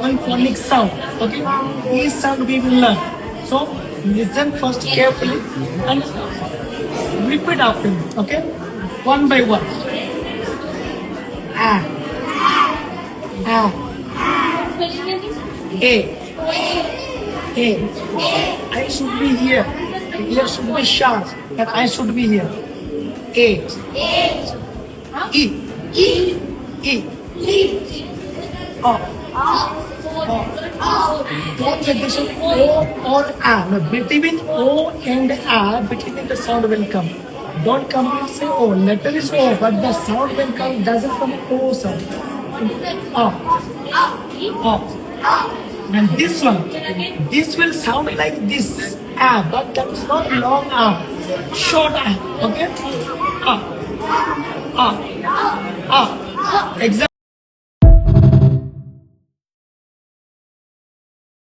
one phonic sound. Okay, each sound we will learn. So listen first carefully and repeat after me. Okay, one by one. A, A, A. I should be here. Here should be sharp, and I should be here. A, E, E, O. Don't say this is O or A. No, between O and A, between the sound will come. Don't completely say O. Letter is O, but the sound will come, doesn't come O sound. O. O. And this one, this will sound like this. A, but that is not long A. Short A. Okay? A. A. A. Example.